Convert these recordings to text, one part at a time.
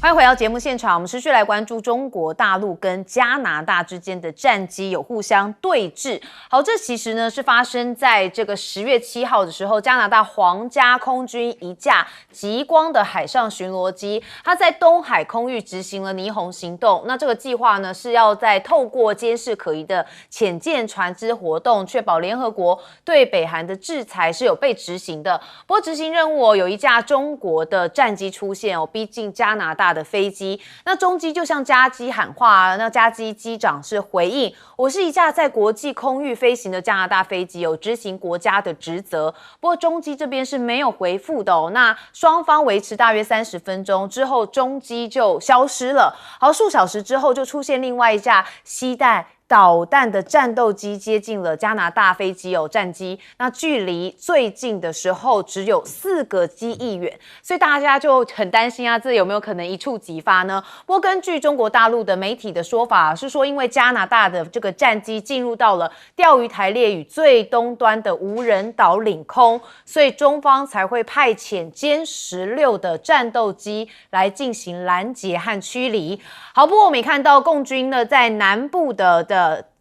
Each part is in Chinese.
欢迎回到节目现场，我们持续来关注中国大陆跟加拿大之间的战机有互相对峙。好，这其实呢是发生在这个10月7号的时候，加拿大皇家空军一架极光的海上巡逻机，它在东海空域执行了霓虹行动。那这个计划呢是要在透过监视可疑的潜舰船只活动，确保联合国对北韩的制裁是有被执行的。不过执行任务有一架中国的战机出现逼近加拿大的飞机，那中机就向加机喊话，那加机机长是回应：我是一架在国际空域飞行的加拿大飞机，有执行国家的职责。不过中机这边是没有回复的那双方维持大约30分钟之后，中机就消失了。好，数小时之后就出现另外一架携带导弹的战斗机接近了加拿大飞机战机，那距离最近的时候只有4个机翼远，所以大家就很担心这有没有可能一触即发呢？不过根据中国大陆的媒体的说法是说，因为加拿大的这个战机进入到了钓鱼台列屿最东端的无人岛领空，所以中方才会派遣歼16的战斗机来进行拦截和驱离。好，不过我们也看到共军呢在南部的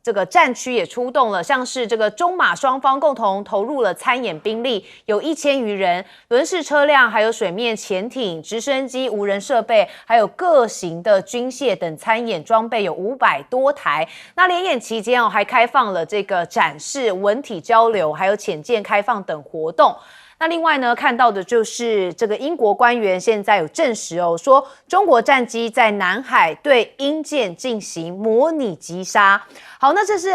这个战区也出动了，像是这个中马双方共同投入了参演兵力，有1000余人，轮式车辆，还有水面潜艇、直升机、无人设备，还有各型的军械等参演装备有500多台。那联演期间还开放了这个展示、文体交流，还有潜舰开放等活动。那另外呢，看到的就是这个英国官员现在有证实说中国战机在南海对英舰进行模拟击杀。好，那这是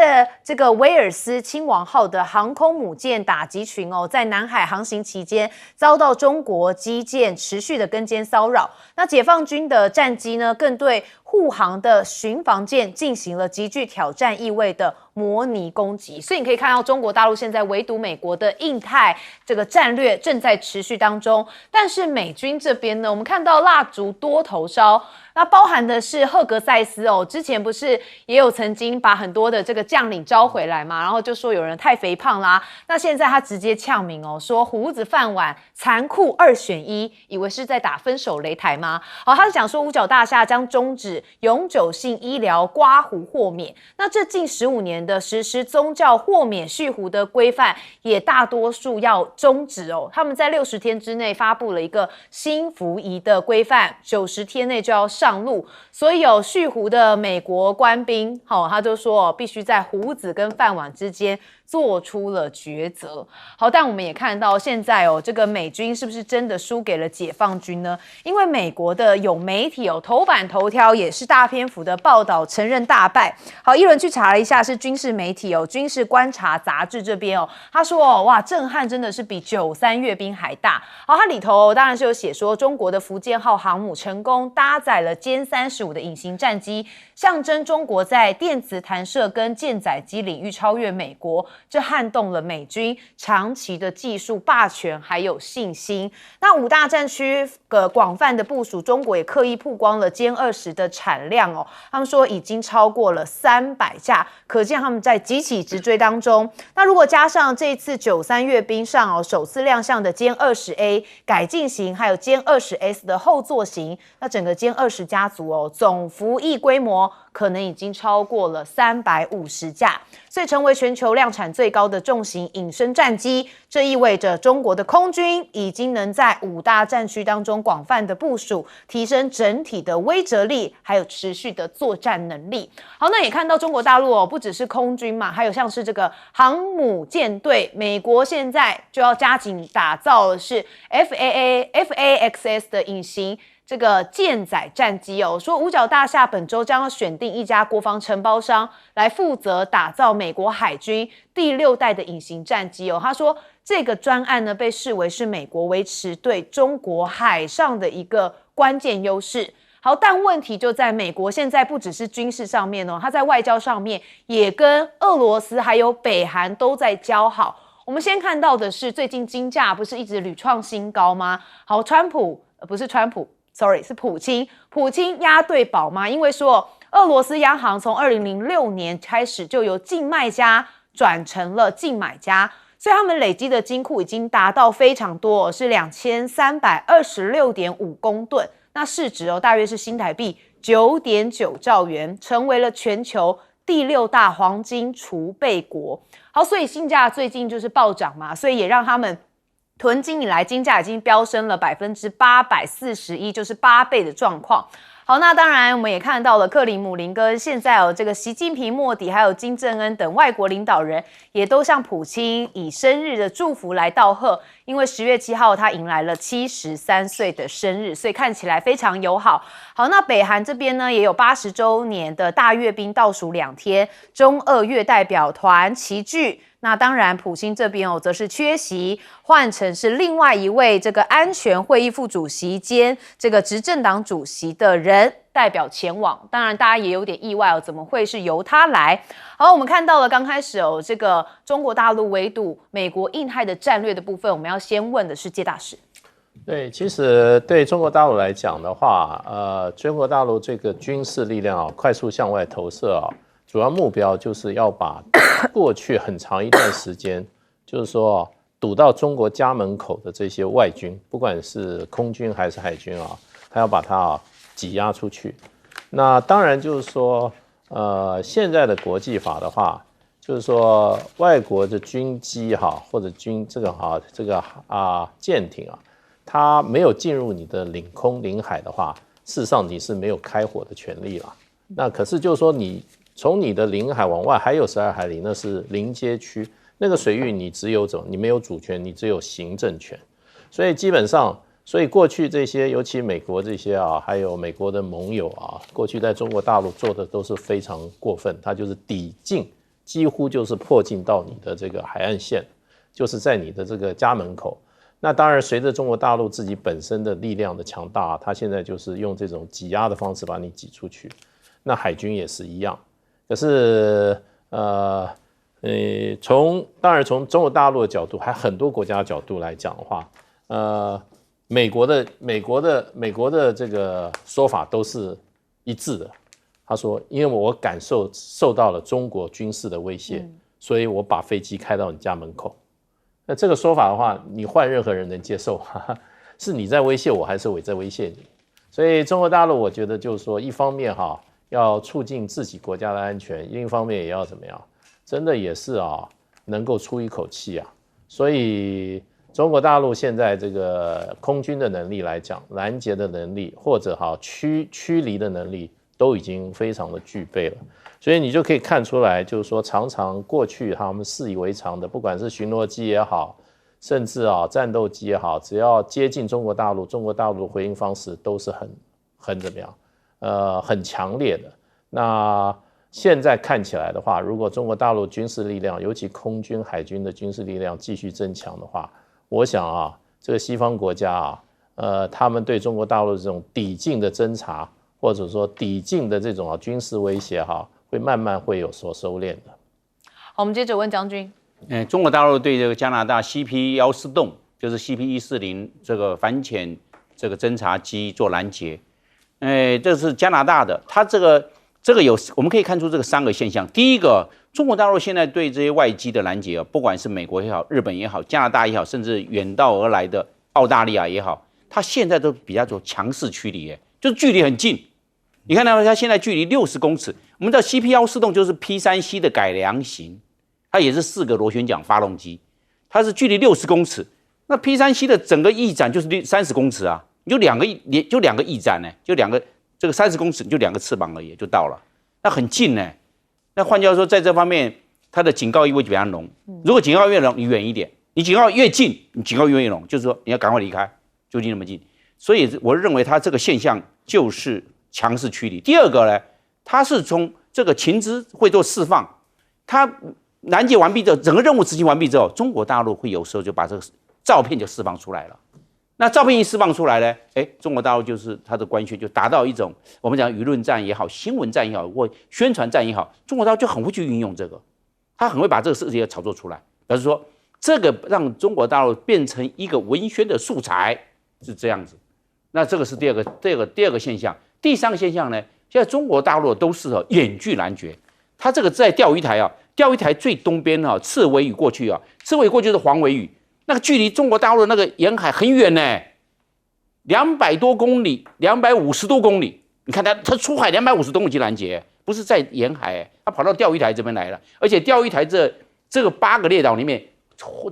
这个威尔斯亲王号的航空母舰打击群在南海航行期间遭到中国机舰持续的跟监骚扰。那解放军的战机呢，更对护航的巡防舰进行了极具挑战意味的模拟攻击。所以你可以看到中国大陆现在围堵美国的印太这个战略正在持续当中。但是美军这边呢，我们看到蜡烛多头烧，那包含的是赫格塞斯之前不是也有曾经把很多的这个将领招回来嘛，然后就说有人太肥胖啦，那现在他直接呛名说胡子饭碗残酷2选1，以为是在打分手擂台吗？好，他是讲说五角大厦将终止永久性医疗刮胡豁免，那这近15年的实施宗教豁免蓄胡的规范也大多数要终止他们在60天之内发布了一个新服仪的规范，90天内就要上路，所以有蓄胡的美国官兵他就说必须在胡子跟饭碗之间做出了抉择。好，但我们也看到现在这个美军是不是真的输给了解放军呢？因为美国的有媒体头版头条也是大篇幅的报道承认大败。好，一轮去查了一下，是军事媒体军事观察杂志这边他说哇，震撼真的是比93阅兵还大。好，它里头当然是有写说中国的福建号航母成功搭载了歼35的隐形战机，象征中国在电子弹射跟舰载机领域超越美国，这撼动了美军长期的技术霸权还有信心。那5大战区广泛的部署，中国也刻意曝光了歼20的产量他们说已经超过了300架，可见他们在急起直追当中。那如果加上这一次93阅兵上首次亮相的歼20A 改进型，还有歼20S 的后座型，那整个歼20家族总服役规模可能已经超过了350架，所以成为全球量产最高的重型隐身战机。这意味着中国的空军已经能在5大战区当中广泛的部署，提升整体的威慑力，还有持续的作战能力。好，那也看到中国大陆不只是空军嘛，还有像是这个航母舰队，美国现在就要加紧打造的是 FAXS 的隐形这个舰载战机说五角大厦本周将要选定一家国防承包商来负责打造美国海军第6代的隐形战机他说这个专案呢被视为是美国维持对中国海上的一个关键优势。好，但问题就在美国现在不只是军事上面它在外交上面也跟俄罗斯还有北韩都在交好。我们先看到的是最近金价不是一直屡创新高吗？好，是普京押对宝吗？因为说俄罗斯央行从2006年开始就由净卖家转成了净买家，所以他们累积的金库已经达到非常多，是2326.5公吨。那市值大约是新台币9.9兆元，成为了全球第6大黄金储备国。好，所以金价最近就是暴涨嘛，所以也让他们囤金以来，金价已经飙升了841%，就是8倍的状况。好，那当然我们也看到了克里姆林宫现在这个习近平、莫迪还有金正恩等外国领导人也都向普京以生日的祝福来道贺，因为10月7号他迎来了73岁的生日，所以看起来非常友好。好，那北韩这边呢也有80周年的大阅兵倒数2天，中俄越代表团齐聚。那当然，普京这边则是缺席，换成是另外一位这个安全会议副主席兼这个执政党主席的人代表前往。当然，大家也有点意外怎么会是由他来？好，我们看到了刚开始这个中国大陆围堵美国印太的战略的部分，我们要先问的是介大使。对，其实对中国大陆来讲的话，中国大陆这个军事力量快速向外投射主要目标就是要把过去很长一段时间，就是说堵到中国家门口的这些外军，不管是空军还是海军他要把它挤压出去。那当然就是说，现在的国际法的话，就是说外国的军机或者舰艇它没有进入你的领空领海的话，事实上你是没有开火的权利了。那可是就是说你从你的领海往外还有12海里，那是临街区，那个水域你你没有主权，你只有行政权。所以基本上，所以过去这些，尤其美国这些还有美国的盟友过去在中国大陆做的都是非常过分，它就是抵近，几乎就是迫近到你的这个海岸线，就是在你的这个家门口。那当然，随着中国大陆自己本身的力量的强大，它现在就是用这种挤压的方式把你挤出去。那海军也是一样。可是，当然从中国大陆的角度，还很多国家的角度来讲的话，美国的这个说法都是一致的。他说，因为我受到了中国军事的威胁，所以我把飞机开到你家门口。那这个说法的话，你换任何人能接受？是你在威胁我，还是我在威胁你？所以中国大陆，我觉得就是说，一方面要促进自己国家的安全，另一方面也要怎么样？真的也是能够出一口气所以中国大陆现在这个空军的能力来讲，拦截的能力或者驱离的能力都已经非常的具备了。所以你就可以看出来，就是说常常过去他们习以为常的，不管是巡逻机也好，甚至战斗机也好，只要接近中国大陆，中国大陆的回应方式都是很怎么样？很强烈的。那现在看起来的话，如果中国大陆军事力量，尤其空军、海军的军事力量继续增强的话，我想这个西方国家他们对中国大陆这种抵近的侦察，或者说抵近的这种军事威胁会慢慢会有所收敛的。好，我们接着问将军。中国大陆对这个加拿大 CP-140就是 CP-140这个反潜这个侦察机做拦截。这是加拿大的，它这个我们可以看出这个3个现象。第一个，中国大陆现在对这些外机的拦截不管是美国也好、日本也好、加拿大也好，甚至远道而来的澳大利亚也好，它现在都比较做强势驱离，就是距离很近。你看到它现在距离60公尺，我们知道 CP-140就是 P3C 的改良型，它也是4个螺旋桨发动机，它是距离60公尺。那 P3C 的整个翼展就是30公尺你就两个翼展就2个这个30公尺，就2个翅膀而已就到了，那很近那换句话说，在这方面它的警告意味就比较浓。如果警告越浓，你远一点；你警告越近，你警告越浓，就是说你要赶快离开，就近那么近。所以我认为它这个现象就是强势驱离。第二个呢，它是从这个情资会做释放，它拦截完毕之后，整个任务执行完毕之后，中国大陆会有时候就把这个照片就释放出来了。那照片一释放出来呢，中国大陆就是它的官宣就达到一种我们讲舆论战也好、新闻战也好或宣传战也好，中国大陆就很会去运用这个，他很会把这个事情炒作出来，表示说这个让中国大陆变成一个文宣的素材是这样子。那这个是第二个现象。第3个现象呢，现在中国大陆都是远距拦截，它这个在钓鱼台钓鱼台最东边赤尾屿过去赤尾屿过去是黄尾屿。那个距离中国大陆那个沿海很远200多公里，250多公里。你看他出海250公里去拦截，不是在沿海，他跑到钓鱼台这边来了。而且钓鱼台这个8个列岛里面，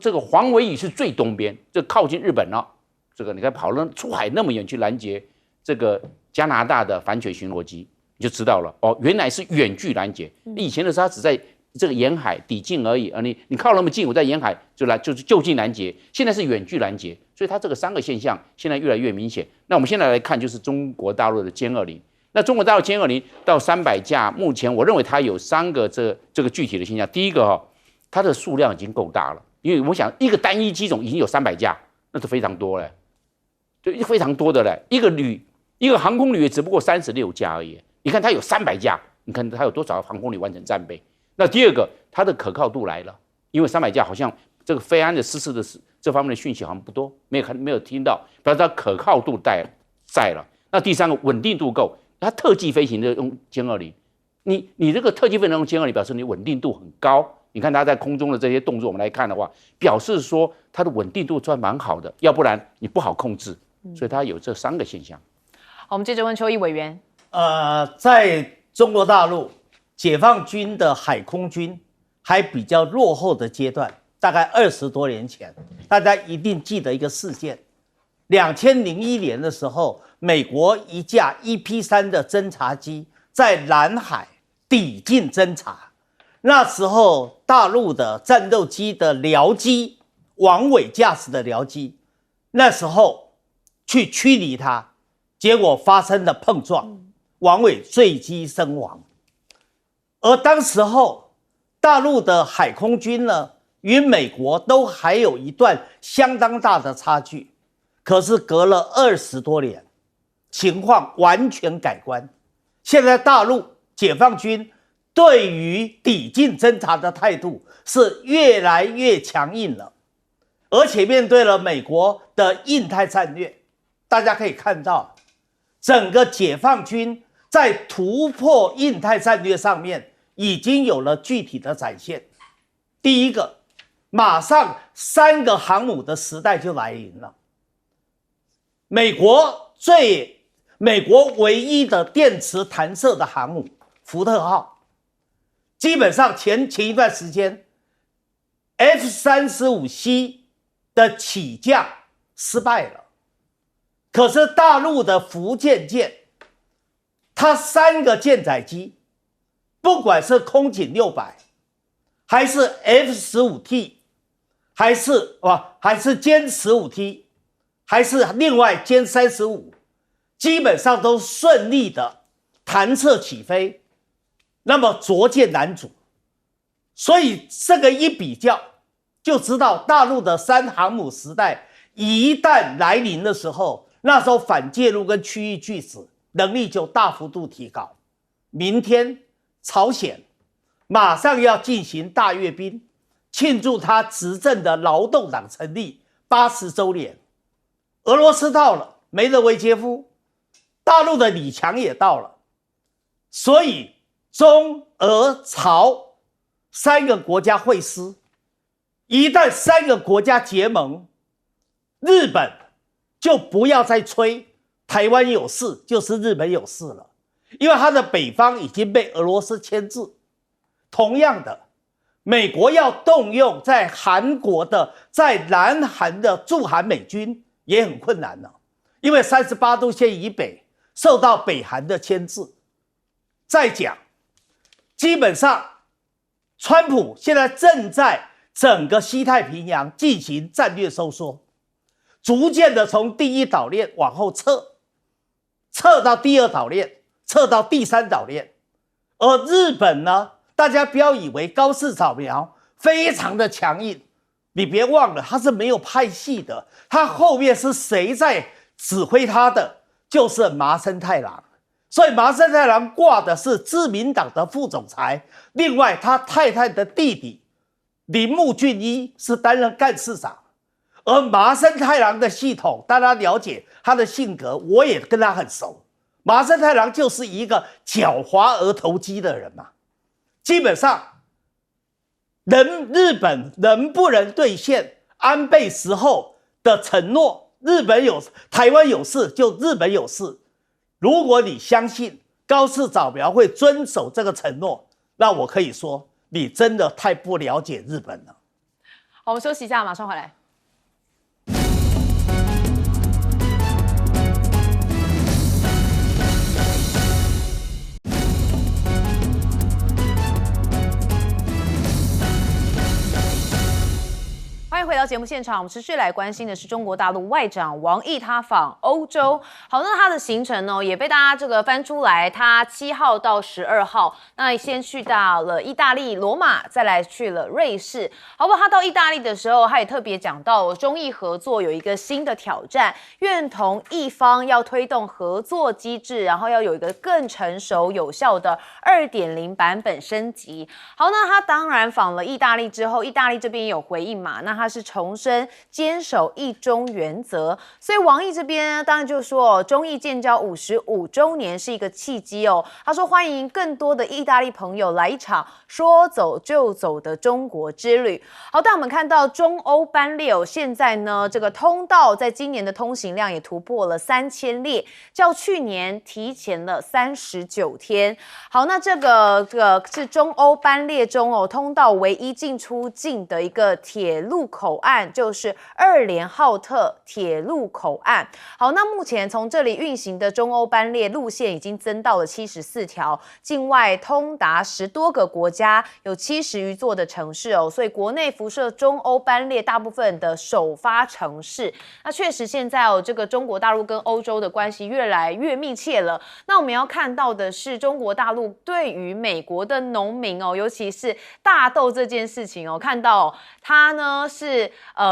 这个黄尾屿是最东边，这靠近日本了。这个你看跑了出海那么远去拦截这个加拿大的反潜巡逻机，你就知道了哦，原来是远距拦截。以前的时候他只在这个沿海抵近而已，你靠那么近，我在沿海就是就近拦截。现在是远距拦截，所以它这个3个现象现在越来越明显。那我们现在来看，就是中国大陆的歼20。那中国大陆歼20到300架，目前我认为它有3个这个具体的现象。第一个它的数量已经够大了，因为我想一个单一机种已经有300架，那是非常多了。就非常多的嘞，一个航空旅也只不过36架而已。你看它有300架，你看它有多少航空旅完成战备？那第二个，它的可靠度来了，因为300架好像这个飞安的失事的这方面的讯息好像不多，没有听到，表示它可靠度在了。那第3个，稳定度够，它特技飞行的用歼20，你这个特技飞行用歼20，表示你稳定度很高。你看它在空中的这些动作，我们来看的话，表示说它的稳定度算蛮好的，要不然你不好控制。所以它有这3个现象。好，我们接着问邱毅委员。在中国大陆，解放军的海空军还比较落后的阶段，大概20多年前，大家一定记得一个事件：2001年的时候，美国一架 EP3的侦察机在南海抵近侦察，那时候大陆的战斗机的僚机，王伟驾驶的僚机，那时候去驱离它，结果发生了碰撞，王伟坠机身亡。而当时候大陆的海空军呢，与美国都还有一段相当大的差距，可是隔了20多年，情况完全改观。现在大陆解放军对于抵近侦察的态度是越来越强硬了，而且面对了美国的印太战略，大家可以看到，整个解放军在突破印太战略上面已经有了具体的展现。第一个，马上3个航母的时代就来临了。美国唯一的电磁弹射的航母福特号，基本上前一段时间 F-35C 的起降失败了，可是大陆的福建舰，它3个舰载机，不管是空警600，还是 F-15T， 还是歼 15T， 还是另外歼35，基本上都顺利的弹射起飞，那么着舰难阻。所以这个一比较，就知道大陆的3航母时代一旦来临的时候，那时候反介入跟区域拒止能力就大幅度提高。明天朝鲜马上要进行大阅兵，庆祝他执政的劳动党成立80周年。俄罗斯到了，梅德韦杰夫，大陆的李强也到了，所以中俄朝3个国家会师，一旦3个国家结盟，日本就不要再吹台湾有事就是日本有事了，因为它的北方已经被俄罗斯牵制。同样的，美国要动用在韩国的在南韩的驻韩美军也很困难了，因为38度线以北受到北韩的牵制。再讲，基本上川普现在正在整个西太平洋进行战略收缩，逐渐的从第1岛链往后撤到第2岛链，撤到第3岛链。而日本呢，大家不要以为高市早苗非常的强硬，你别忘了他是没有派系的，他后面是谁在指挥他的？就是麻生太郎。所以麻生太郎挂的是自民党的副总裁，另外他太太的弟弟铃木俊一是担任干事长。而麻生太郎的系统，大家了解他的性格，我也跟他很熟。麻生太郎就是一个狡猾而投机的人嘛。基本上，日本能不能兑现安倍时候的承诺，日本有台湾有事就日本有事。如果你相信高市早苗会遵守这个承诺，那我可以说你真的太不了解日本了。好，我们休息一下，马上回来。欢迎回到节目现场，我们持续来关心的是中国大陆外长王毅他访欧洲。好，那他的行程呢也被大家这个翻出来，他7号到12号，那先去到了意大利罗马，再来去了瑞士。好不好？他到意大利的时候，他也特别讲到中意合作有一个新的挑战，愿同意方要推动合作机制，然后要有一个更成熟有效的2.0版本升级。好，那他当然访了意大利之后，意大利这边也有回应嘛，那他是重申坚守一中原则，所以王毅这边当然就说，中意建交55周年是一个契机哦。他说欢迎更多的意大利朋友来一场说走就走的中国之旅。好，但我们看到中欧班列哦，现在呢这个通道在今年的通行量也突破了3000列，较去年提前了39天。好，那这个是中欧班列中哦通道唯一进出境的一个铁路口岸，就是2连浩特铁路口岸。好，那目前从这里运行的中欧班列路线已经增到了74条，境外通达10多个国家，有70余座的城市哦，所以国内辐射中欧班列大部分的首发城市。那确实现在哦，这个中国大陆跟欧洲的关系越来越密切了。那我们要看到的是，中国大陆对于美国的农民哦，尤其是大豆这件事情哦，看到哦，它呢是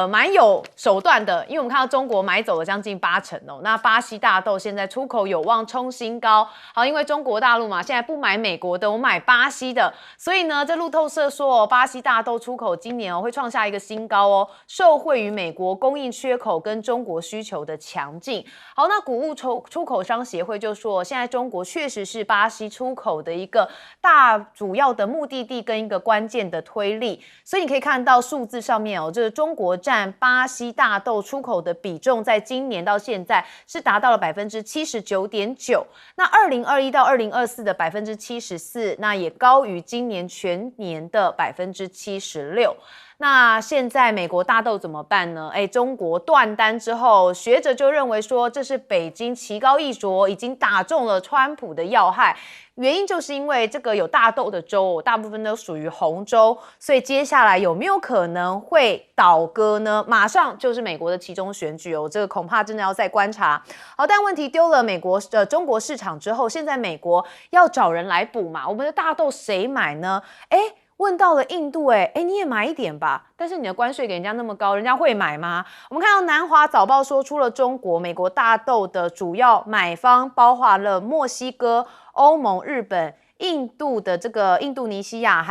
蛮有手段的，因为我们看到中国买走了将近80%哦。那巴西大豆现在出口有望冲新高。好，因为中国大陆嘛，现在不买美国的，我买巴西的，所以呢，这路透社说哦，巴西大豆出口今年哦会创下一个新高哦，受惠于美国供应缺口跟中国需求的强劲。好，那谷物出口商协会就说，现在中国确实是巴西出口的一个主要的目的地跟一个关键的推力，所以你可以看到数字上面哦，就是中国占巴西大豆出口的比重，在今年到现在是达到了79.9%。那2021到2024的74%，那也高于今年全年的76%。那现在美国大豆怎么办呢？中国断单之后，学者就认为说，这是北京棋高一着，已经打中了川普的要害。原因就是因为这个有大豆的州，大部分都属于红州，所以接下来有没有可能会倒戈呢？马上就是美国的期中选举哦，这个恐怕真的要再观察。好，但问题丢了中国市场之后，现在美国要找人来补嘛，我们的大豆谁买呢？问到了印度，你也买一点吧，但是你的关税给人家那么高，人家会买吗？我们看到南华早报说，除了中国，美国大豆的主要买方包含了墨西哥、欧盟、日本、印度的这个印度尼西亚，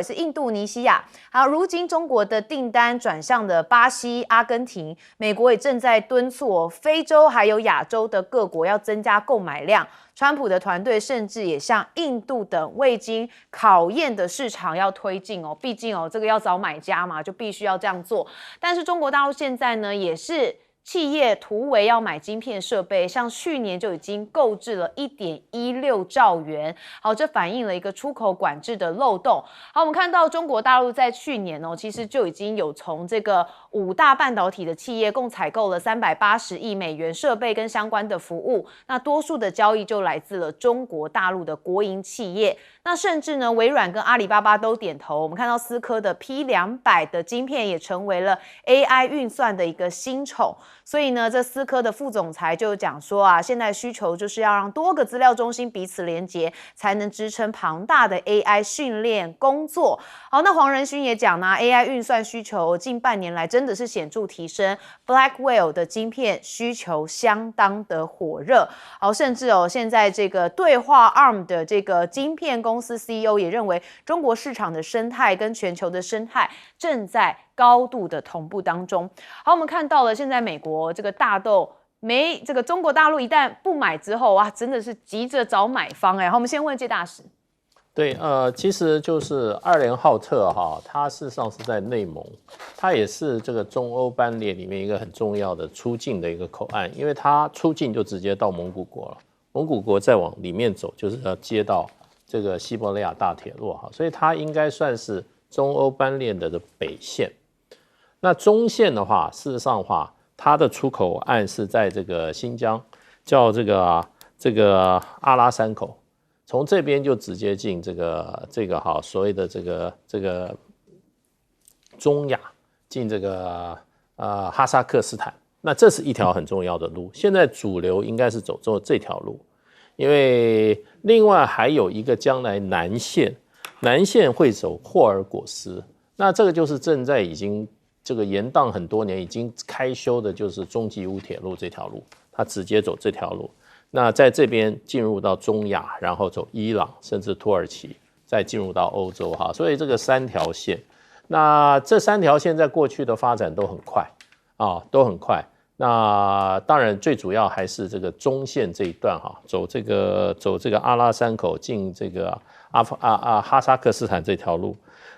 是印度尼西亚。好，如今中国的订单转向了巴西、阿根廷，美国也正在敦促非洲还有亚洲的各国要增加购买量。川普的团队甚至也向印度等未经考验的市场要推进哦，毕竟这个要找买家嘛，就必须要这样做。但是中国大陆现在呢，也是企业突围要买晶片设备，像去年就已经购置了1.16兆元。好，这反映了一个出口管制的漏洞。好，我们看到中国大陆在去年其实就已经有从这个5大半导体的企业共采购了380亿美元设备跟相关的服务。那多数的交易就来自了中国大陆的国营企业。那甚至呢，微软跟阿里巴巴都点头。我们看到思科的 P200 的晶片也成为了 AI 运算的一个新宠。所以呢，这思科的副总裁就讲说啊，现在需求就是要让多个资料中心彼此连结，才能支撑庞大的 AI 训练工作。好，那黄仁勋也讲呢，AI 运算需求近半年来真的是显著提升 ，Blackwell 的晶片需求相当的火热。好，甚至现在这个对话 ARM 的这个晶片公司 CEO 也认为，中国市场的生态跟全球的生态正在高度的同步当中。好，我们看到了现在美国这个大豆这个中国大陆一旦不买之后，哇，真的是急着找买方。好，我们先问介大使。对，其实就是2连浩特哈，它事实上是在内蒙，它也是这个中欧班列里面一个很重要的出境的一个口岸，因为它出境就直接到蒙古国了，蒙古国再往里面走就是要接到这个西伯利亚大铁路哈，所以它应该算是中欧班列的北线。那中线的话，事实上的话，它的出口岸是在这个新疆，叫这个阿拉山口。从这边就直接进这个好所谓的这个中亚，进这个哈萨克斯坦，那这是一条很重要的路。现在主流应该是走这条路，因为另外还有一个将来南线会走霍尔果斯，那这个就是正在已经这个延宕很多年，已经开修的就是中吉乌铁路这条路，它直接走这条路。那在这边进入到中亚，然后走伊朗，甚至土耳其，再进入到欧洲哈，所以这个3条线，那这3条线在过去的发展都很快啊，都很快。那当然最主要还是这个中线这一段哈，走这个阿拉山口进这个哈萨克斯坦这条路。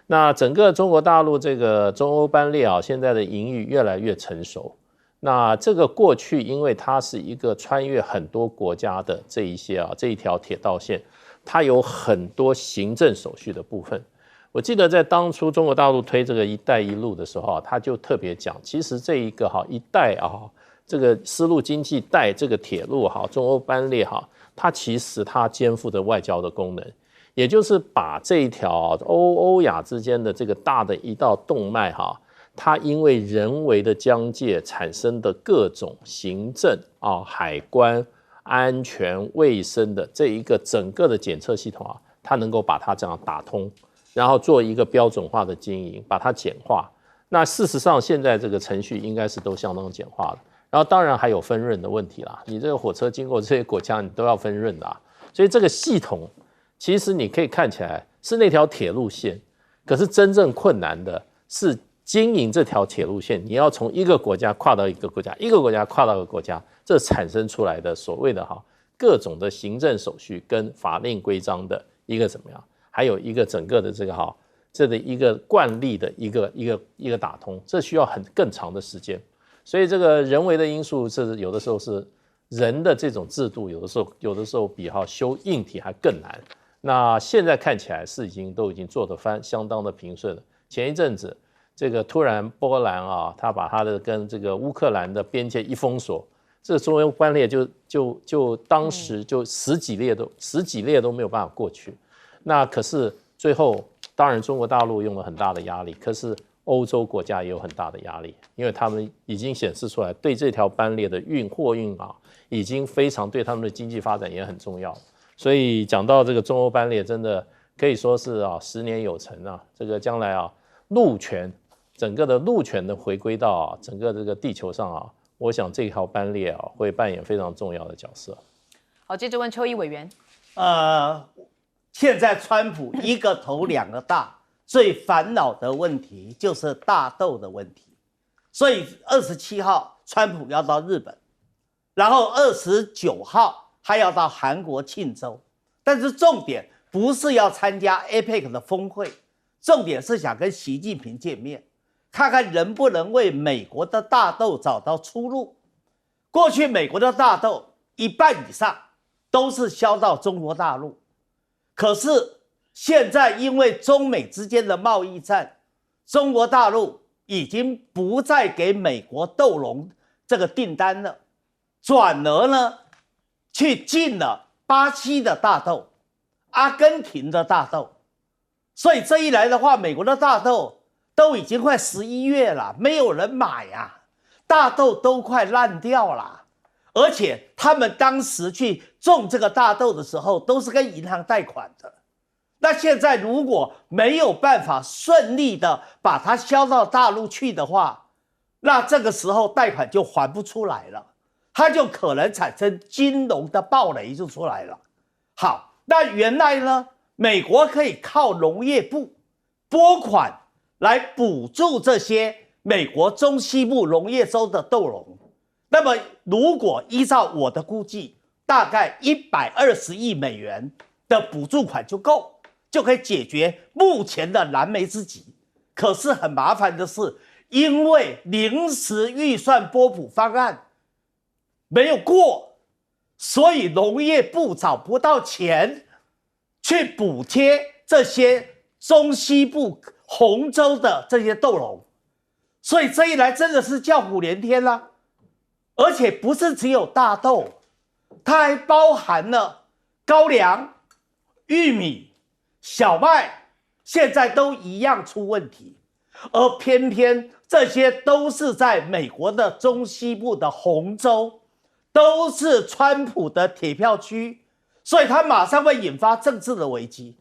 那整个中国大陆这个中欧班列啊，现在的营运越来越成熟。那这个过去，因为它是一个穿越很多国家的这一条铁道线，它有很多行政手续的部分。我记得在当初中国大陆推这个"一带一路"的时候，他就特别讲，其实这一个一带这个丝路经济带这个铁路中欧班列它其实它肩负着外交的功能，也就是把这一条欧亚之间的这个大的一道动脉它因为人为的疆界产生的各种行政海关、安全、卫生的这一个整个的检测系统它能够把它这样打通，然后做一个标准化的经营，把它简化。那事实上现在这个程序应该是都相当简化了。然后当然还有分润的问题啦，你这个火车经过这些国家，你都要分润的所以这个系统其实你可以看起来是那条铁路线，可是真正困难的是经营这条铁路线，你要从一个国家跨到一个国家，一个国家跨到一个国家，这产生出来的所谓的各种的行政手续跟法令规章的一个怎么样，还有一个整个的这的一个惯例的一个打通，这需要更长的时间。所以这个人为的因素是有的时候是人的这种制度，有的时候比修硬体还更难。那现在看起来是都已经做得相当的平顺了。前一阵子这个突然波兰他把他的跟这个乌克兰的边界一封锁，这个中欧班列就当时就十几列都没有办法过去。那可是最后当然中国大陆用了很大的压力，可是欧洲国家也有很大的压力，因为他们已经显示出来对这条班列的货运已经非常对他们的经济发展也很重要。所以讲到这个中欧班列，真的可以说是10年有成这个将来陆权整个的陆权的回归到整个这个地球上我想这条班列会扮演非常重要的角色。好，接着问邱毅委员。现在川普一个头两个大，最烦恼的问题就是大豆的问题。所以27号川普要到日本，然后29号他要到韩国庆州，但是重点不是要参加 APEC 的峰会，重点是想跟习近平见面，看看能不能为美国的大豆找到出路。过去美国的大豆一半以上都是销到中国大陆，可是现在因为中美之间的贸易战，中国大陆已经不再给美国豆农这个订单了，转而呢去进了巴西的大豆、阿根廷的大豆。所以这一来的话，美国的大豆都已经快11月了，没有人买大豆都快烂掉了。而且他们当时去种这个大豆的时候都是跟银行贷款的，那现在如果没有办法顺利的把它销到大陆去的话，那这个时候贷款就还不出来了，它就可能产生金融的暴雷就出来了。好，那原来呢美国可以靠农业部拨款来补助这些美国中西部农业州的豆农。那么如果依照我的估计，大概120亿美元的补助款就够，就可以解决目前的燃眉之急。可是很麻烦的是，因为临时预算拨补方案没有过，所以农业部找不到钱去补贴这些中西部红州的这些豆农，所以这一来真的是叫苦连天啦。而且不是只有大豆，它还包含了高粱、玉米、小麦，现在都一样出问题。而偏偏这些都是在美国的中西部的红州，都是川普的铁票区，所以它马上会引发政治的危机。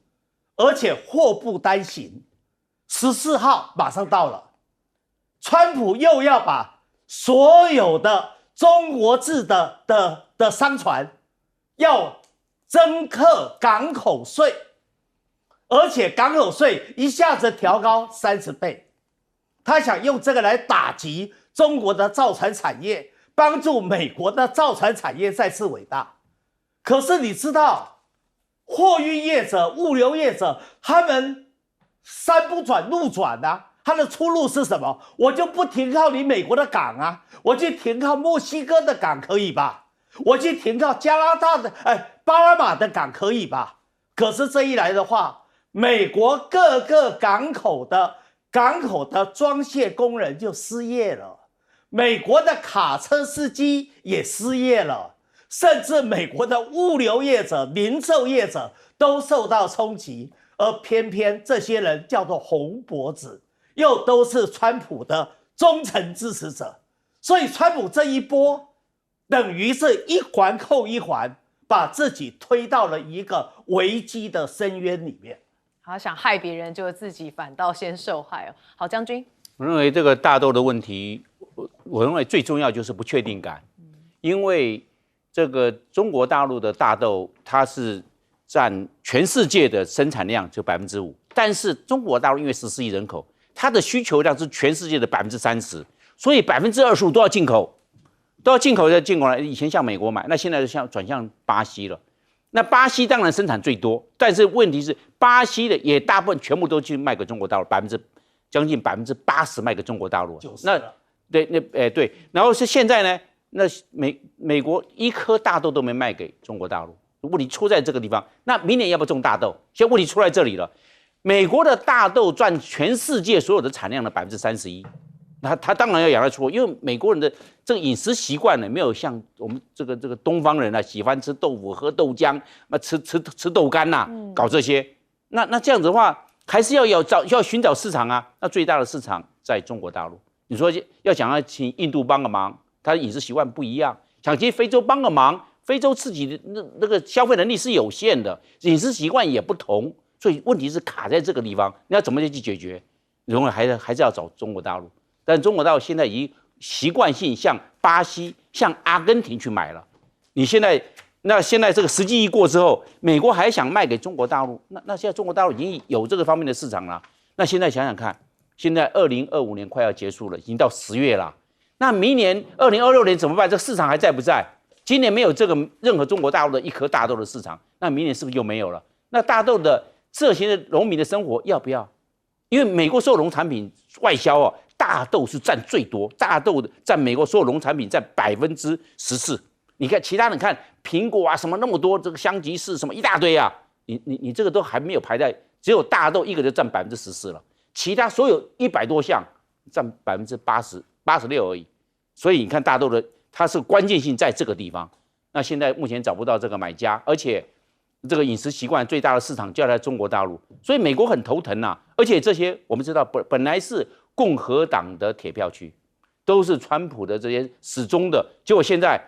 而且祸不单行，14号马上到了，川普又要把所有的中国制的商船要征课港口税，而且港口税一下子调高30倍，他想用这个来打击中国的造船产业，帮助美国的造船产业再次伟大。可是你知道，货运业者、物流业者，他们山不转路转啊，他的出路是什么？我就不停靠你美国的港啊，我去停靠墨西哥的港可以吧？我去停靠加拿大的巴拿马的港可以吧？可是这一来的话，美国各个港口的装卸工人就失业了，美国的卡车司机也失业了，甚至美国的物流业者、零售业者都受到冲击。而偏偏这些人叫做红脖子，又都是川普的忠诚支持者，所以川普这一波等于是一环扣一环，把自己推到了一个危机的深渊里面。好，想害别人，就自己反倒先受害哦。好，将军，我认为这个大豆的问题，我认为最重要就是不确定感，因为这个中国大陆的大豆它是占全世界的生产量就5%，但是中国大陆因为14亿人口，它的需求量是全世界的30%，所以25%都要进口，再进口来。以前向美国买，那现在就转向巴西了。那巴西当然生产最多，但是问题是巴西的也大部分全部都去卖给中国大陆，将近80%卖给中国大陆。那对，对，然后是现在呢，那美国一颗大豆都没卖给中国大陆。问题出在这个地方，那明年要不要种大豆？现在问题出在这里了。美国的大豆占全世界所有的产量的31%，那他当然要养得出，因为美国人的这个饮食习惯呢，没有像我们这个东方人啊，喜欢吃豆腐、喝豆浆，吃豆干呐、搞这些。那这样子的话，还是要寻找市场啊。那最大的市场在中国大陆。你说要请印度帮个忙，他的饮食习惯不一样；想请非洲帮个忙。非洲自己的那个消费能力是有限的，饮食习惯也不同，所以问题是卡在这个地方，你要怎么去解决？认为还是要找中国大陆，但中国大陆现在已经习惯性向巴西、向阿根廷去买了。你现在这个实际一过之后，美国还想卖给中国大陆，那现在中国大陆已经有这个方面的市场了。那现在想想看，现在2025年快要结束了，已经到10月了，那明年2026年怎么办？这个市场还在不在？今年没有这个任何中国大陆的一颗大豆的市场，那明年是不是又没有了？那大豆的这些农民的生活要不要？因为美国所有农产品外销哦，大豆是占最多，大豆占美国所有农产品占14%。你看其他人看苹果啊什么那么多，这个香吉士什么一大堆啊，你这个都还没有排在，只有大豆一个就占14%了，其他所有100多项占86%而已。所以你看大豆的。它是关键性在这个地方，那现在目前找不到这个买家，而且这个饮食习惯最大的市场就在中国大陆，所以美国很头疼呐。而且这些我们知道本来是共和党的铁票区，都是川普的这些始终的，结果现在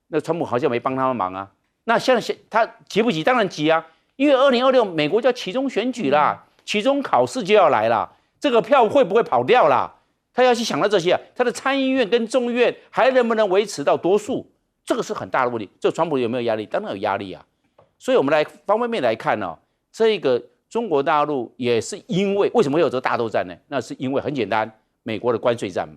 那川普好像没帮他们忙啊。那现在他急不急？当然急啊，因为2026美国就要期中选举啦，期中考试就要来了，这个票会不会跑掉啦？他要去想到这些啊，他的参议院跟众议院还能不能维持到多数，这个是很大的问题。这川普有没有压力？当然有压力啊。所以我们来方方面面来看哦，这个中国大陆也是因为什么会有这个大豆战呢？那是因为很简单，美国的关税战嘛。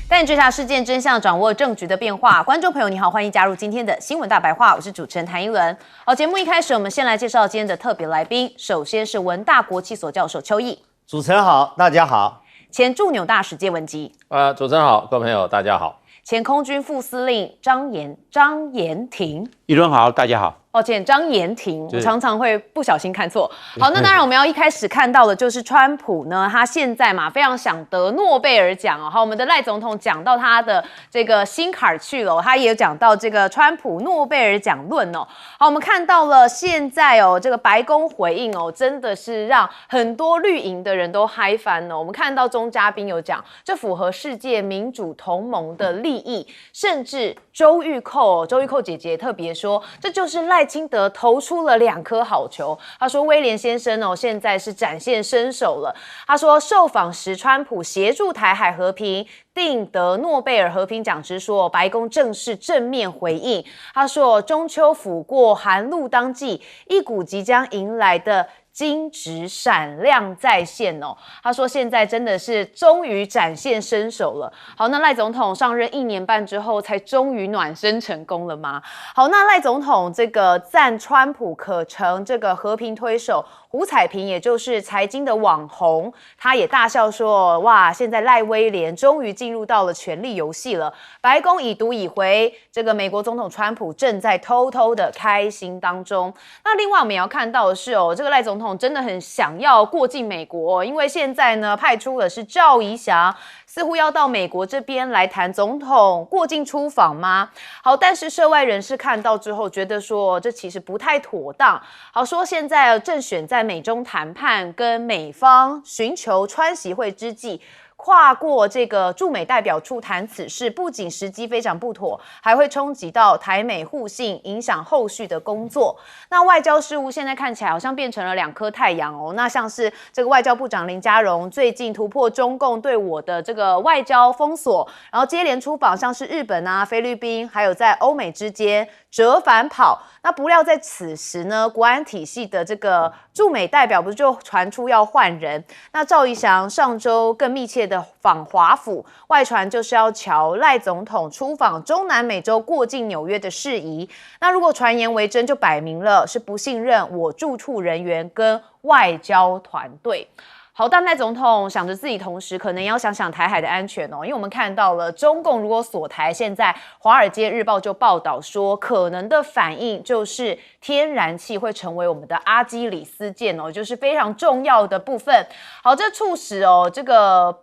但线追查事件真相，掌握政局的变化。观众朋友，你好，欢迎加入今天的新闻大白话，我是主持人谭一伦。好，节目一开始，我们先来介绍今天的特别来宾。首先是文大国际所教授邱毅，主持人好，大家好。前驻纽大使谢文基，主持人好，各位朋友大家好。前空军副司令张延廷，一轮好，大家好。抱歉，张延廷，我常常会不小心看错。好，那当然我们要一开始看到的就是川普呢，他现在嘛非常想得诺贝尔奖哦。好，我们的赖总统讲到他的这个心坎儿去了，他也有讲到这个川普诺贝尔奖论哦。好，我们看到了现在哦，这个白宫回应哦，真的是让很多绿营的人都嗨翻了。我们看到钟嘉宾有讲，这符合世界民主同盟的利益，甚至周玉蔻姐姐特别说，这就是赖清德投出了2颗好球。他说威廉先生哦，现在是展现身手了。他说受访时，川普协助台海和平，定得诺贝尔和平奖之说，白宫正式正面回应。他说中秋抚过，寒露当季，一股即将迎来的金质闪亮再现哦。他说现在真的是终于展现身手了。好，那赖总统上任1年半之后才终于暖身成功了吗？好，那赖总统这个赞川普可成这个和平推手，胡彩萍也就是财经的网红，他也大笑说，哇，现在赖威廉终于进入到了权力游戏了。白宫已读已回，这个美国总统川普正在偷偷的开心当中。那另外我们也要看到的是哦，这个赖总统真的很想要过境美国哦，因为现在呢派出的是赵宜翔，似乎要到美国这边来谈总统过境出访吗？好，但是涉外人士看到之后觉得说这其实不太妥当。好，说现在正选在美中谈判跟美方寻求川习会之际，跨过这个驻美代表处谈此事，不仅时机非常不妥，还会冲击到台美互信，影响后续的工作。那外交事务现在看起来好像变成了2颗太阳哦。那像是这个外交部长林佳龙最近突破中共对我的这个外交封锁，然后接连出访像是日本啊、菲律宾，还有在欧美之间折返跑。那不料在此时呢，国安体系的这个驻美代表不是就传出要换人？那赵宜翔上周更密切的访华府，外传就是要瞧赖总统出访中南美洲过境纽约的事宜。那如果传言为真，就摆明了是不信任我驻处人员跟外交团队。好，但赖总统想着自己，同时可能也要想想台海的安全哦，因为我们看到了中共如果锁台，现在《华尔街日报》就报道说，可能的反应就是天然气会成为我们的阿基里斯腱哦，就是非常重要的部分。好，这促使哦，这个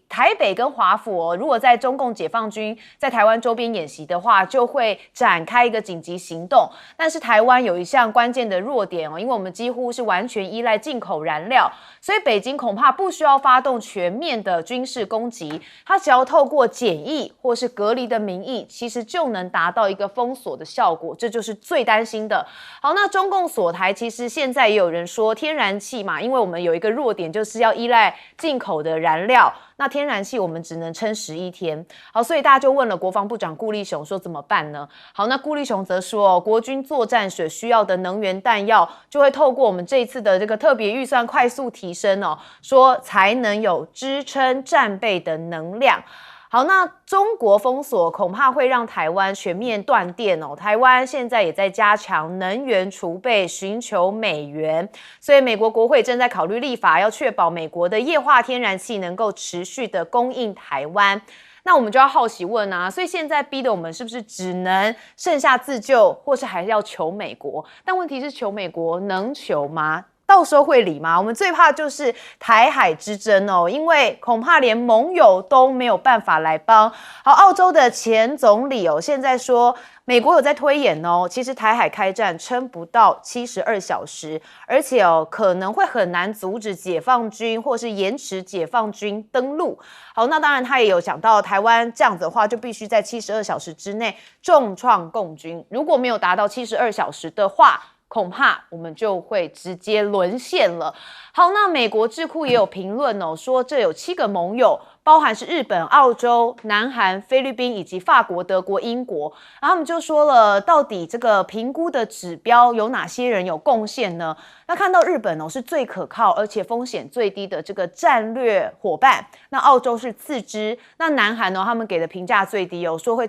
台北跟华府哦，如果在中共解放军在台湾周边演习的话，就会展开一个紧急行动。但是台湾有一项关键的弱点哦，因为我们几乎是完全依赖进口燃料，所以北京恐怕不需要发动全面的军事攻击，它只要透过检疫或是隔离的名义，其实就能达到一个封锁的效果，这就是最担心的。好，那中共锁台，其实现在也有人说天然气嘛，因为我们有一个弱点，就是要依赖进口的燃料。那天然气我们只能撑11天，好，所以大家就问了国防部长顾立雄说怎么办呢？好，那顾立雄则说，国军作战所需要的能源弹药就会透过我们这一次的这个特别预算快速提升哦，说才能有支撑战备的能量。好，那中国封锁恐怕会让台湾全面断电哦。台湾现在也在加强能源储备，寻求美元，所以美国国会正在考虑立法，要确保美国的液化天然气能够持续的供应台湾。那我们就要好奇问啊，所以现在逼得我们是不是只能剩下自救，或是还是要求美国？但问题是求美国能求吗？到时候会理吗？我们最怕就是台海之争哦，因为恐怕连盟友都没有办法来帮。好，澳洲的前总理哦，现在说美国有在推演哦，其实台海开战撑不到72小时，而且哦可能会很难阻止解放军或是延迟解放军登陆。好，那当然他也有讲到台湾这样子的话，就必须在72小时之内重创共军，如果没有达到72小时的话，恐怕我们就会直接沦陷了。好，那美国智库也有评论哦，说这有7个盟友包含是日本、澳洲、南韩、菲律宾以及法国、德国、英国。然后他们就说了，到底这个评估的指标有哪些人有贡献呢？那看到日本是最可靠而且风险最低的这个战略伙伴，那澳洲是次之，那南韩他们给的评价最低说会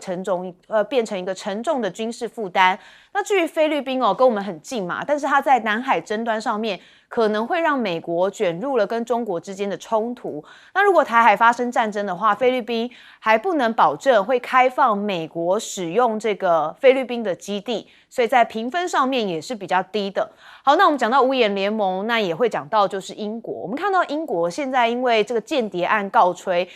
变成一个沉重的军事负担。那至于菲律宾跟我们很近嘛，但是它在南海争端上面可能会让美国卷入了跟中国之间的冲突。那如果台海发生战争的话，菲律宾还不能保证会开放美国使用这个菲律宾的基地，所以在评分上面也是比较低的。好，那我们讲到五眼联盟，那也会讲到就是英国。我们看到英国现在因为这个间谍案告吹，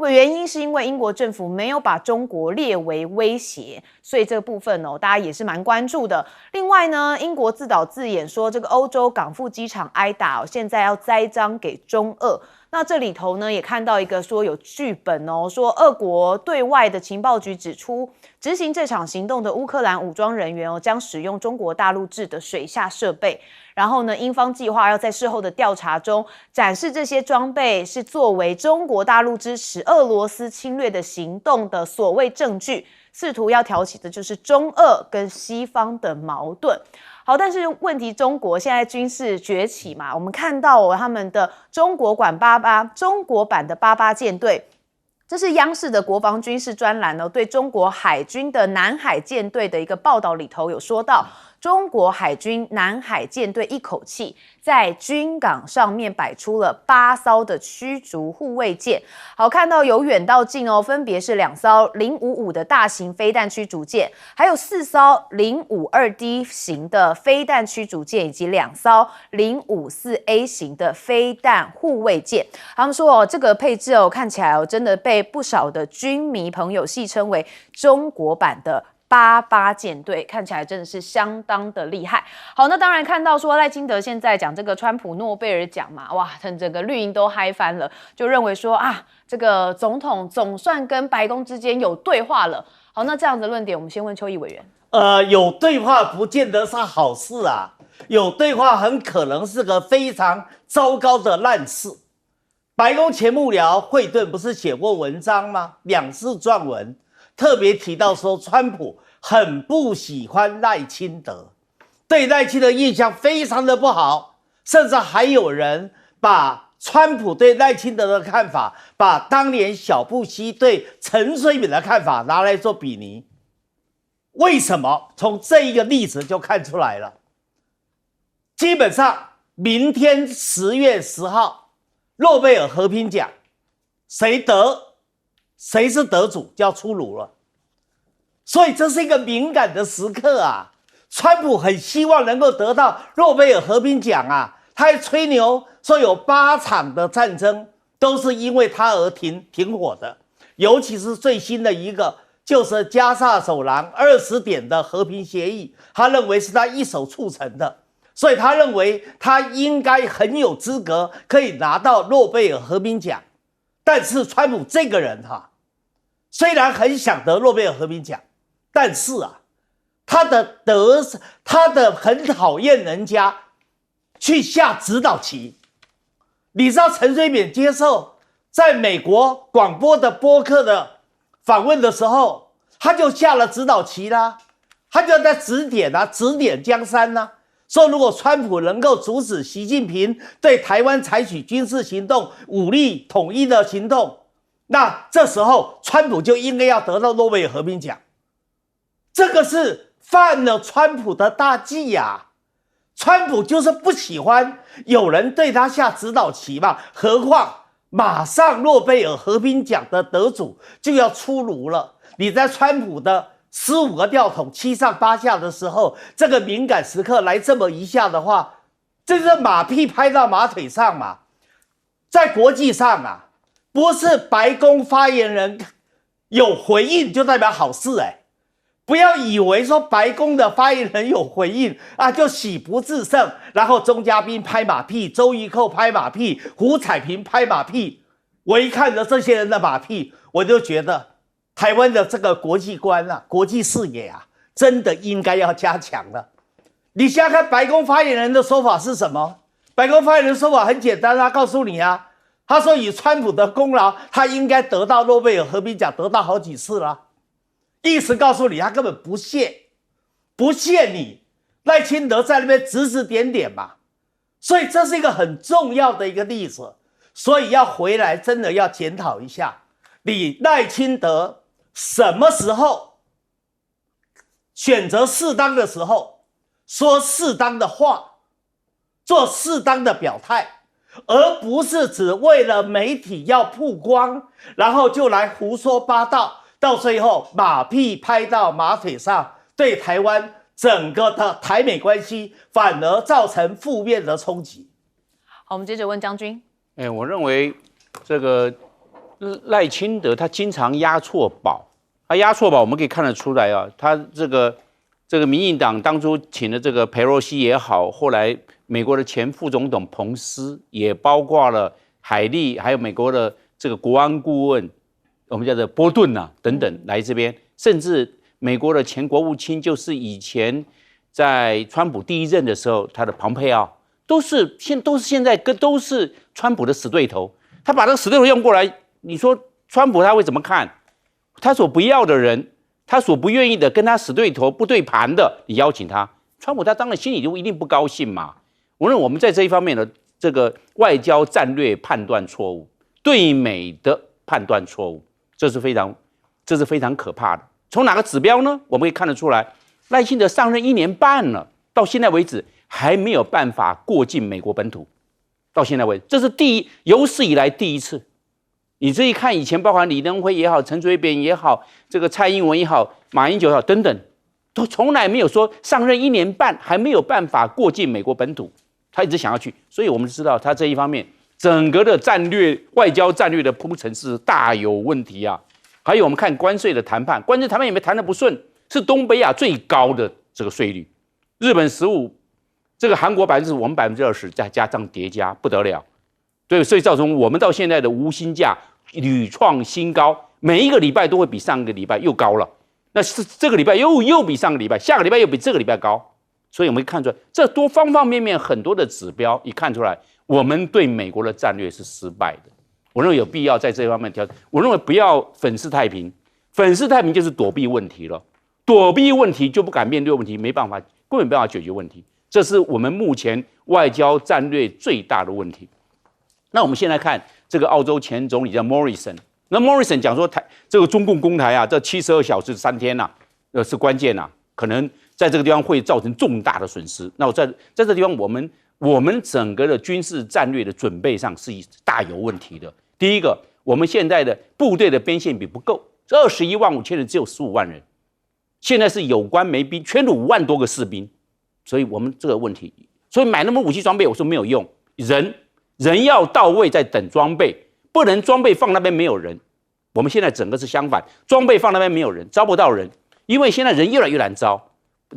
原因是因为英国政府没有把中国列为威胁，所以这个部分大家也是蛮关注的。另外呢，英国自导自演说这个欧洲港埠机场挨打现在要栽赃给中俄。那这里头呢也看到一个说有剧本说俄国对外的情报局指出，执行这场行动的乌克兰武装人员将使用中国大陆制的水下设备。然后呢，英方计划要在事后的调查中展示这些装备是作为中国大陆支持俄罗斯侵略的行动的所谓证据，试图要挑起的就是中俄跟西方的矛盾。好，但是问题中国现在军事崛起嘛，我们看到他们的中国版的88舰队。这是央视的国防军事专栏对中国海军的南海舰队的一个报道里头有说到，中国海军南海舰队一口气在军港上面摆出了8艘的驱逐护卫舰。好，看到由远到近分别是2艘055的大型飞弹驱逐舰，还有4艘052D 型的飞弹驱逐舰，以及2艘054A 型的飞弹护卫舰。他们说这个配置看起来真的被不少的军迷朋友戏称为中国版的88舰队，看起来真的是相当的厉害。好，那当然看到说赖清德现在讲这个川普诺贝尔奖嘛，哇，整个绿营都嗨翻了，就认为说这个总统总算跟白宫之间有对话了。好，那这样的论点，我们先问邱毅委员。有对话不见得是好事啊，有对话很可能是个非常糟糕的烂事。白宫前幕僚惠顿不是写过文章吗？2次撰文，特别提到说川普很不喜欢赖清德，对赖清德印象非常的不好，甚至还有人把川普对赖清德的看法，把当年小布希对陈水扁的看法拿来做比拟。为什么？从这一个例子就看出来了。基本上明天10月10号诺贝尔和平奖谁是得主就要出炉了，所以这是一个敏感的时刻啊。川普很希望能够得到诺贝尔和平奖啊，他还吹牛说有8场的战争都是因为他而停火的，尤其是最新的一个就是加萨走廊20点的和平协议，他认为是他一手促成的，所以他认为他应该很有资格可以拿到诺贝尔和平奖。但是川普这个人虽然很想得诺贝尔和平奖，但是他的很讨厌人家去下指导棋。你知道陈水扁接受在美国广播的播客的访问的时候，他就下了指导棋啦，他就在指点江山啦，说如果川普能够阻止习近平对台湾采取军事行动、武力统一的行动，那这时候川普就应该要得到诺贝尔和平奖。这个是犯了川普的大忌呀。川普就是不喜欢有人对他下指导棋嘛，何况马上诺贝尔和平奖的得主就要出炉了。你在川普的15个吊桶7上8下的时候，这个敏感时刻来这么一下的话，这是马屁拍到马腿上嘛。在国际上不是白宫发言人有回应就代表好事不要以为说白宫的发言人有回应就喜不自胜，然后钟嘉宾拍马屁，周玉蔻拍马屁，胡彩萍拍马屁。我一看着这些人的马屁，我就觉得台湾的这个国际观国际视野真的应该要加强了。你想想看白宫发言人的说法是什么？白宫发言人的说法很简单告诉你他说以川普的功劳，他应该得到诺贝尔和平奖，得到好几次了。意思告诉你，他根本不屑你赖清德在那边指指点点嘛。所以这是一个很重要的一个例子。所以要回来真的要检讨一下，你赖清德什么时候选择适当的时候说适当的话，做适当的表态，而不是只为了媒体要曝光，然后就来胡说八道，到最后马屁拍到马腿上，对台湾整个的台美关系反而造成负面的冲击。好，我们接着问将军。我认为这个赖清德他经常押错宝，他押错宝我们可以看得出来啊，他这个民进党当初请的这个裴洛西也好，后来美国的前副总统彭斯，也包括了海利，还有美国的这个国安顾问，我们叫做波顿啊等等来这边，甚至美国的前国务卿，就是以前在川普第一任的时候，他的庞佩奥。都是现在都是川普的死对头，他把这个死对头用过来，你说川普他会怎么看？他所不要的人，他所不愿意的跟他死对头不对盘的，你邀请他，川普他当然心里就一定不高兴嘛。我认为我们在这一方面的这个外交战略判断错误，对美的判断错误，这是非常可怕的。从哪个指标呢？我们可以看得出来，赖清德上任1年半了，到现在为止。还没有办法过境美国本土，到现在为止，这是有史以来第一次。你这一看，以前包含李登辉也好，陈水扁也好，这个蔡英文也好，马英九也好等等，都从来没有说上任1年半还没有办法过境美国本土，他一直想要去，所以我们知道他这一方面整个的外交战略的铺陈是大有问题啊。还有我们看关税的谈判，关税谈判有没有谈得不顺？是东北亚最高的这个税率，日本15%。这个韩国5%，我们20%，再加上叠加，不得了，对，所以造成我们到现在的无薪假屡创新高，每一个礼拜都会比上个礼拜又高了。那是这个礼拜又比上个礼拜，下个礼拜又比这个礼拜高，所以我们看出来，这方方面面很多的指标一看出来，我们对美国的战略是失败的。我认为有必要在这方面调整。我认为不要粉饰太平，粉饰太平就是躲避问题了，躲避问题就不敢面对问题，没办法，根本没办法解决问题。这是我们目前外交战略最大的问题。那我们先来看这个澳洲前总理叫 Morrison。那 Morrison 讲说这个中共攻台啊，这72小时3天啊，是关键啊，可能在这个地方会造成重大的损失。那我在这个地方，我们整个的军事战略的准备上是大有问题的。第一个，我们现在的部队的编线比不够，21万5千人只有15万人，现在是有关没兵，圈了5万多个士兵。所以我们这个问题，所以买那么武器装备，我说没有用，人要到位，再等装备，不能装备放那边没有人。我们现在整个是相反，装备放那边没有人，招不到人，因为现在人越来越难招。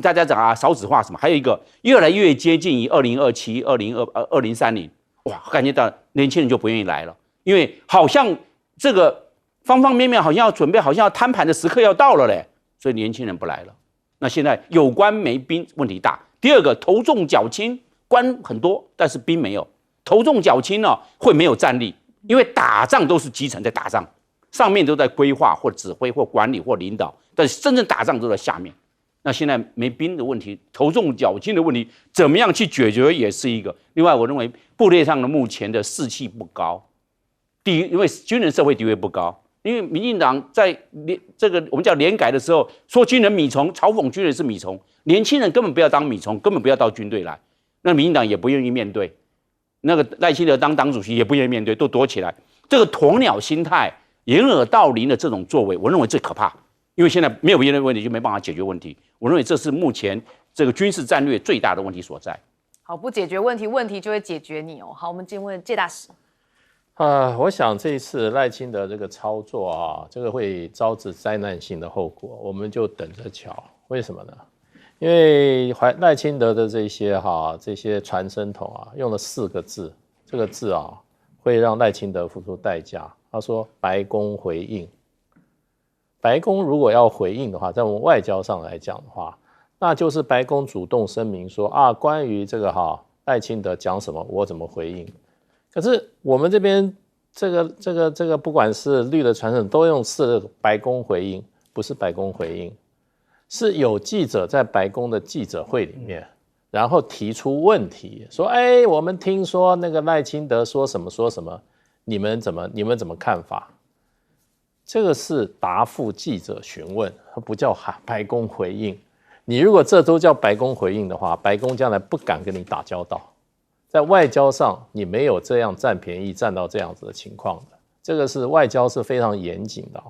大家讲啊，少子化什么，还有一个越来越接近于2027、2030，哇，感觉到年轻人就不愿意来了，因为好像这个方方面面好像要准备，好像要摊盘的时刻要到了嘞，所以年轻人不来了。那现在有关没兵问题大。第二个，头重脚轻，官很多，但是兵没有。头重脚轻呢，会没有战力，因为打仗都是基层在打仗，上面都在规划或指挥或管理或领导，但是真正打仗都在下面。那现在没兵的问题，头重脚轻的问题，怎么样去解决也是一个。另外，我认为部队上的目前的士气不高，第一，因为军人社会地位不高。因为民进党在这个我们叫联改的时候，说军人米虫，嘲讽军人是米虫，年轻人根本不要当米虫，根本不要到军队来。那民进党也不愿意面对，那个赖清德当党主席也不愿意面对，都躲起来。这个鸵鸟心态、掩耳盗铃的这种作为，我认为最可怕。因为现在没有别的问题，就没办法解决问题。我认为这是目前这个军事战略最大的问题所在。好，不解决问题，问题就会解决你哦。好，我们进问介大使。我想这一次赖清德这个操作啊，这个会招致灾难性的后果，我们就等着瞧。为什么呢？因为赖清德的这些传声筒啊，用了4个字，这个字啊，会让赖清德付出代价。他说白宫回应，白宫如果要回应的话，在我们外交上来讲的话，那就是白宫主动声明说啊，关于这个赖清德讲什么，我怎么回应。可是我们这边这个，不管是绿的传声都用是白宫回应，不是白宫回应，是有记者在白宫的记者会里面，然后提出问题，说，哎，我们听说那个赖清德说什么说什么，你们怎么看法？这个是答复记者询问，不叫白宫回应。你如果这都叫白宫回应的话，白宫将来不敢跟你打交道。在外交上，你没有这样占便宜占到这样子的情况的，这个是外交是非常严谨的，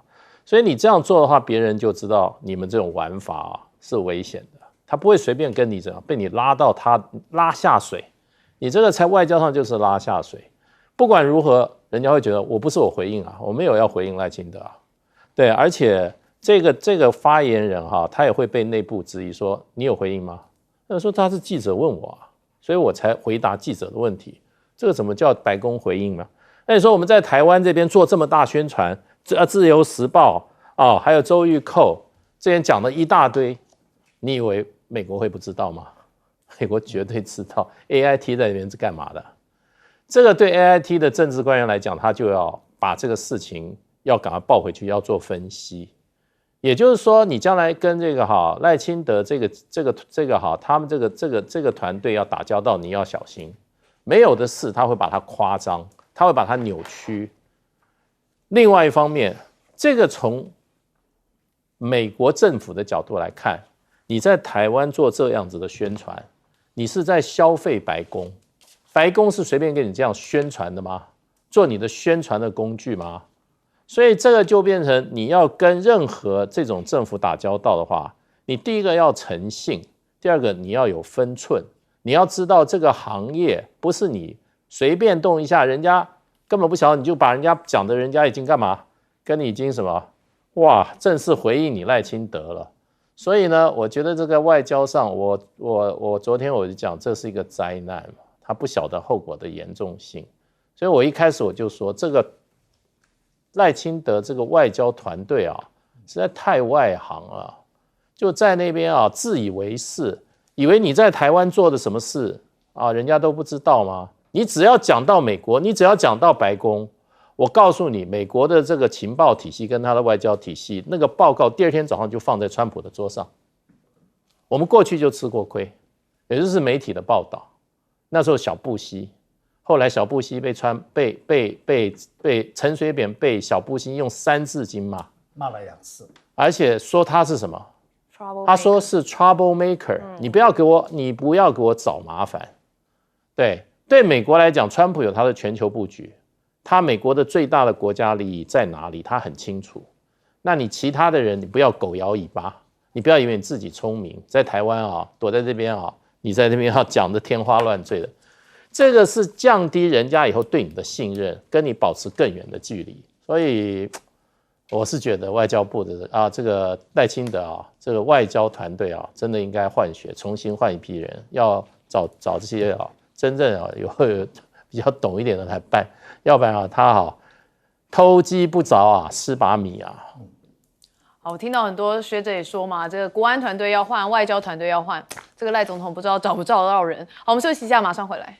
所以你这样做的话，别人就知道你们这种玩法是危险的，他不会随便跟你这样被你拉下水，你这个在外交上就是拉下水。不管如何，人家会觉得我不是我回应啊，我没有要回应赖清德啊，对，而且这个发言人他也会被内部质疑说你有回应吗？那说他是记者问我啊。所以我才回答记者的问题，这个怎么叫白宫回应呢？那你说我们在台湾这边做这么大宣传，自由时报还有周玉蔻这边讲了一大堆，你以为美国会不知道吗？美国绝对知道 AIT 在那边是干嘛的。这个对 AIT 的政治官员来讲，他就要把这个事情要赶快报回去，要做分析。也就是说，你将来跟这个赖清德这个他们这个团队要打交道，你要小心，没有的事他会把它夸张，他会把它扭曲。另外一方面，这个从美国政府的角度来看，你在台湾做这样子的宣传，你是在消费白宫，白宫是随便给你这样宣传的吗？做你的宣传的工具吗？所以这个就变成你要跟任何这种政府打交道的话，你第一个要诚信，第二个你要有分寸，你要知道这个行业不是你随便动一下，人家根本不晓得，你就把人家讲的人家已经干嘛，跟你已经什么哇，正式回应你赖清德了。所以呢，我觉得这个外交上，我昨天我就讲，这是一个灾难，他不晓得后果的严重性，所以我一开始我就说这个。赖清德这个外交团队实在太外行了，就在那边自以为是，以为你在台湾做的什么事人家都不知道吗？你只要讲到美国，你只要讲到白宫，我告诉你，美国的这个情报体系跟他的外交体系，那个报告第二天早上就放在川普的桌上。我们过去就吃过亏，也就是媒体的报道，那时候小布希。后来小布希被陈水扁被小布希用3字经骂了2次，而且说他是什么？他说是 trouble maker，你不要给我找麻烦。对美国来讲，川普有他的全球布局，他美国的最大的国家利益在哪里，他很清楚。那你其他的人，你不要狗摇尾巴，你不要以为你自己聪明，在台湾躲在这边你在那边讲的天花乱坠的。这个是降低人家以后对你的信任，跟你保持更远的距离。所以我是觉得外交部的这个赖清德这个外交团队真的应该换血，重新换一批人，要找这些真正有比较懂一点的来办，要不然他偷鸡不着蚀把米好，我听到很多学者也说嘛，这个国安团队要换，外交团队要换，这个赖总统不知道找不找得到人。好，我们休息一下，马上回来。